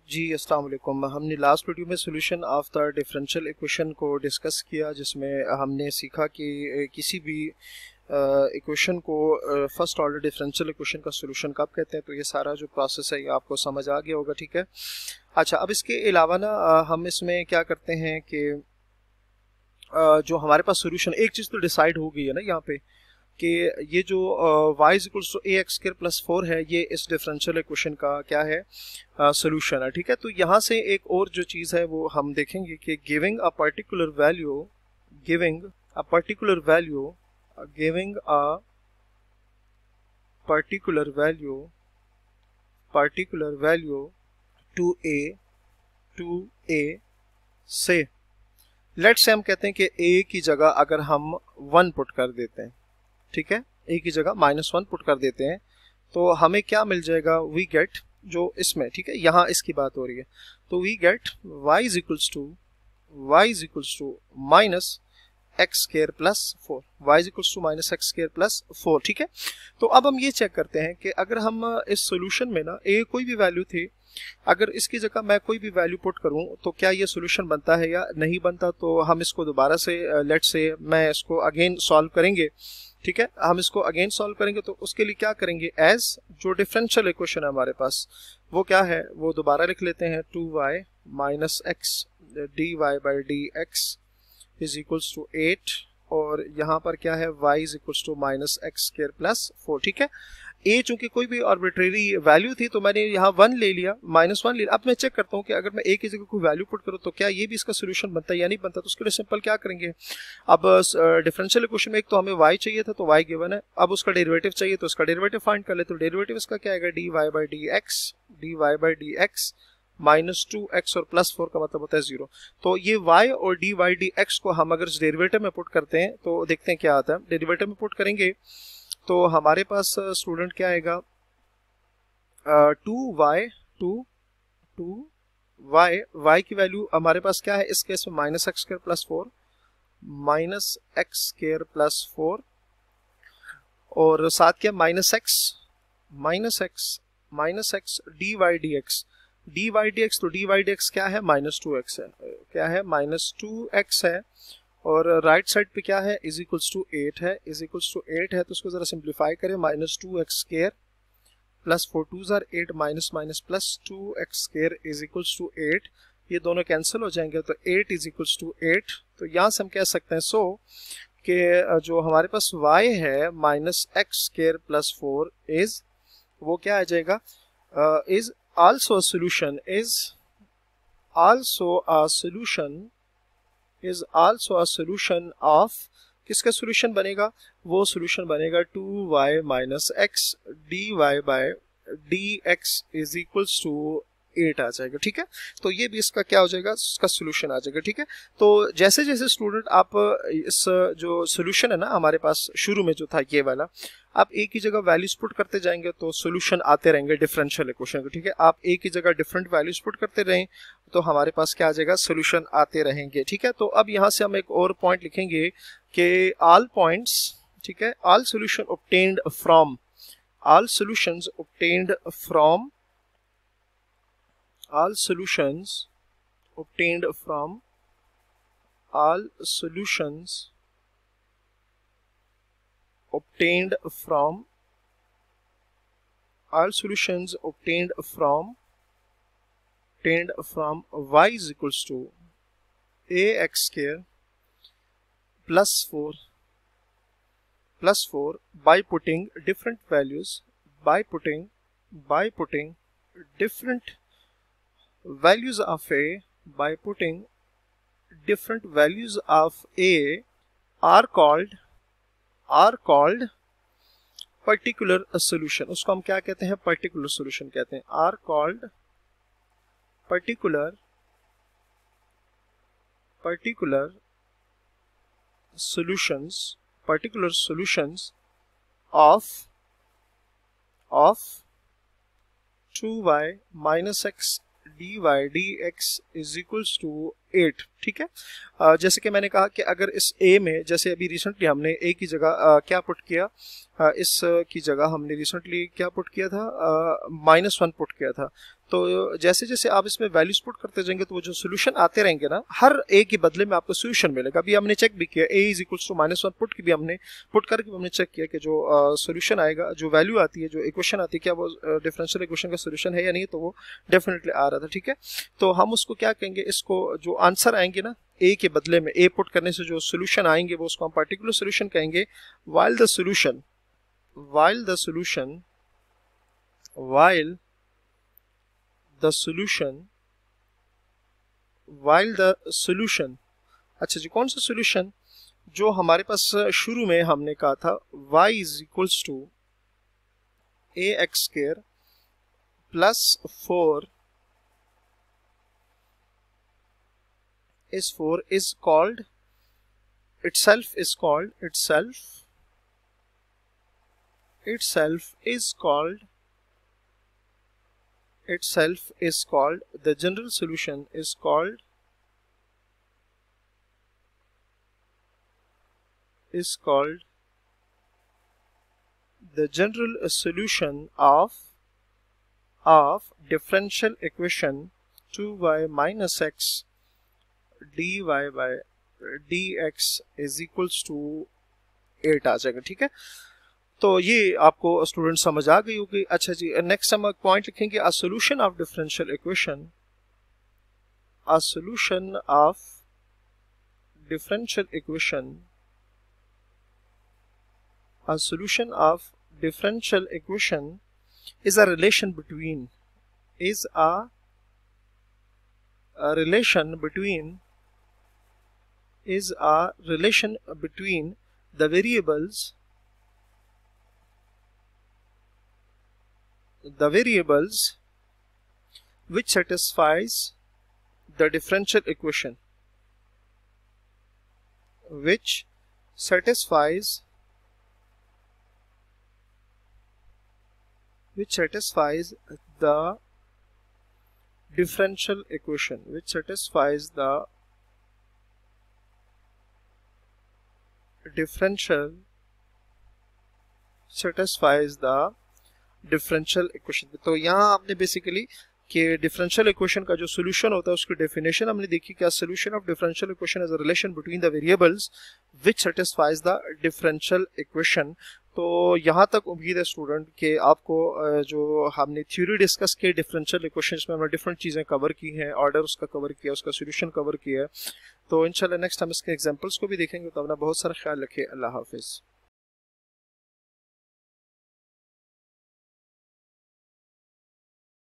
जी अस्सलाम वालेकुम। हमने लास्ट वीडियो में solution of the differential equation को डिस्कस किया, जिसमें हमने सीखा कि किसी भी इक्वेशन को फर्स्ट ऑर्डर डिफरेंशियल इक्वेशन का सोल्यूशन कब कहते हैं। तो ये सारा जो प्रोसेस है ये आपको समझ आ गया होगा, ठीक है। अच्छा, अब इसके अलावा ना हम इसमें क्या करते हैं कि जो हमारे पास सोल्यूशन, एक चीज़ तो डिसाइड हो गई है ना यहाँ पे कि ये जो y is equals to a x square plus 4 है, ये इस डिफरेंशियल इक्वेशन का क्या है, सोल्यूशन है, ठीक है। तो यहाँ से एक और जो चीज़ है वो हम देखेंगे कि giving a particular value giving a particular value giving a particular value to A say, let's से हम कहते हैं कि a की जगह अगर हम 1 पुट कर देते हैं, ठीक है, a की जगह -1 पुट कर देते हैं, तो हमें क्या मिल जाएगा, वी गेट, जो इसमें, ठीक है, यहाँ इसकी बात हो रही है, तो we get y is equals to minus x square plus 4, y is equals to minus x square plus 4, ठीक है। तो अब हम ये चेक करते हैं कि अगर हम इस सॉल्यूशन में ना a कोई भी वैल्यू थी, अगर इसकी जगह मैं कोई भी वैल्यू पुट करूं तो क्या ये सॉल्यूशन बनता है या नहीं बनता। तो हम इसको दोबारा से लेट्स से मैं इसको अगेन सॉल्व करेंगे, ठीक है, हम इसको अगेन सॉल्व करेंगे। तो उसके लिए क्या करेंगे, एज जो डिफरेंशियल इक्वेशन है हमारे पास वो क्या है, वो दोबारा लिख लेते हैं, 2y minus x dy by d x is equals to 8, और यहाँ पर क्या है, y is equals to minus x square plus 4, ठीक है। a चूंकि कोई भी आर्बिट्रेरी वैल्यू थी तो मैंने यहाँ 1 ले लिया, -1 ले लिया। अब मैं चेक करता हूँ कि अगर मैं a की जगह कोई वैल्यू पुट करूँ तो क्या ये भी इसका सोल्यूशन बनता है या नहीं बनता। तो उसके लिए सिंपल क्या करेंगे, अब डिफरेंशियल इक्वेशन में एक तो हमें y चाहिए था, तो y गिवन है, अब उसका डेरिवेटिव चाहिए तो उसका डेरिवेटिव फाइंड कर ले। तो डेरिवेटिव इसका क्या आएगा, dy by d x -2x और +4 का मतलब होता है 0। तो ये y और dy dx को हम अगर इस डेरिवेटिव में पुट करते हैं तो देखते हैं क्या आता है। डेरिवेटिव में पुट करेंगे तो हमारे पास स्टूडेंट क्या आएगा, 2y की वैल्यू हमारे पास क्या है इस केस में, माइनस एक्स स्क्वायर प्लस 4 और साथ क्या माइनस एक्स dy dx। तो dy dx क्या है, -2x है, क्या है, -2x है, और राइट साइड पे क्या है, इज इक्वल्स टू 8 है, तो उसको जरा सिंप्लीफाई करें, -2x square plus 4 2 are 8 minus plus 2x square is equals to 8, ये दोनों कैंसिल हो जाएंगे तो 8 इज इक्वल्स टू 8। तो यहाँ से हम कह सकते हैं कि जो हमारे पास y है -x स्क्वायर प्लस 4 इज, वो क्या आ जाएगा, इज also a solution of, किसका सोल्यूशन बनेगा, वो सोल्यूशन बनेगा 2y minus x dy by d x is equals to 8 आ जाएगा, ठीक है। तो ये भी इसका क्या हो जाएगा, इसका सोल्यूशन आ जाएगा, ठीक है। तो जैसे जैसे स्टूडेंट आप इस जो सोल्यूशन है ना हमारे पास शुरू में जो था ये वाला, आप a की जगह वैल्यूज पुट करते जाएंगे तो सोल्यूशन आते रहेंगे डिफरेंशियल इक्वेशन के, ठीक है। आप a की जगह डिफरेंट वैल्यूज पुट करते रहें तो हमारे पास क्या आ जाएगा, सोल्यूशन आते रहेंगे, ठीक है। तो अब यहाँ से हम एक और पॉइंट लिखेंगे कि ऑल पॉइंट्स, ठीक है, all solutions obtained from all solutions obtained from y is equals to ax square plus 4 by putting different values different values of a are called particular solution। उसको हम क्या कहते हैं, पर्टिकुलर सोल्यूशन कहते हैं, are called particular solutions of 2y minus x dy dx is equals to 8, ठीक है। जैसे कि मैंने कहा कि अगर इस a में, जैसे अभी रिसेंटली हमने a की जगह क्या पुट किया, इस की जगह हमने रिसेंटली क्या पुट किया था, -1 पुट किया था। तो जैसे जैसे आप इसमें वैल्यूज पुट करते जाएंगे तो वो जो सोल्यूशन आते रहेंगे ना, हर a के बदले में आपको सोल्यूशन मिलेगा। अभी हमने चेक भी किया a is equals to -1 put की भी हमने पुट करके हमने चेक किया कि जो सोल्यूशन आएगा, जो वैल्यू आती है, जो इक्वेशन आती है, क्या वो डिफरेंशियल इक्वेशन का सोल्यूशन है या नहीं, तो वो डेफिनेटली आ रहा था, ठीक है। तो हम उसको क्या कहेंगे, इसको जो आंसर आएंगे ना a के बदले में, a पुट करने से जो सोल्यूशन आएंगे वो उसको हम पर्टिकुलर सोल्यूशन कहेंगे। while the solution while the solution, अच्छा जी, कौन सा सोल्यूशन, जो हमारे पास शुरू में हमने कहा था y is equals to ax square plus 4 is called itself is called the general solution is called the general solution of differential equation 2y minus x dy by dx is equals to 8 आ जाएगा, ठीक है। तो ये आपको student समझ आ गई होगी। अच्छा जी, नेक्स्ट हम पॉइंट लिखेंगे, a solution of differential equation is a relation between the variables which satisfies the differential equation, which satisfies the differential equation, तो यहाँ आपने बेसिकली कि डिफरेंशियल इक्वेशन का जो सोल्यूशन होता है उसकी डेफिनेशन हमने देखी, क्या solution of differential equation is a relation between the variables which satisfies the differential equation. तो यहाँ तक उम्मीद है स्टूडेंट कि आपको जो हमने थ्योरी डिस्कस की डिफरेंशियल इक्वेशन में हमने डिफरेंट चीज़ें कवर की हैं, ऑर्डर उसका कवर किया, उसका सोल्यूशन कवर किया है। तो इंशाल्लाह नेक्स्ट हम इसके एग्जांपल्स को भी देखेंगे। तो अपना बहुत सारा ख्याल रखिए। अल्लाह हाफिज़।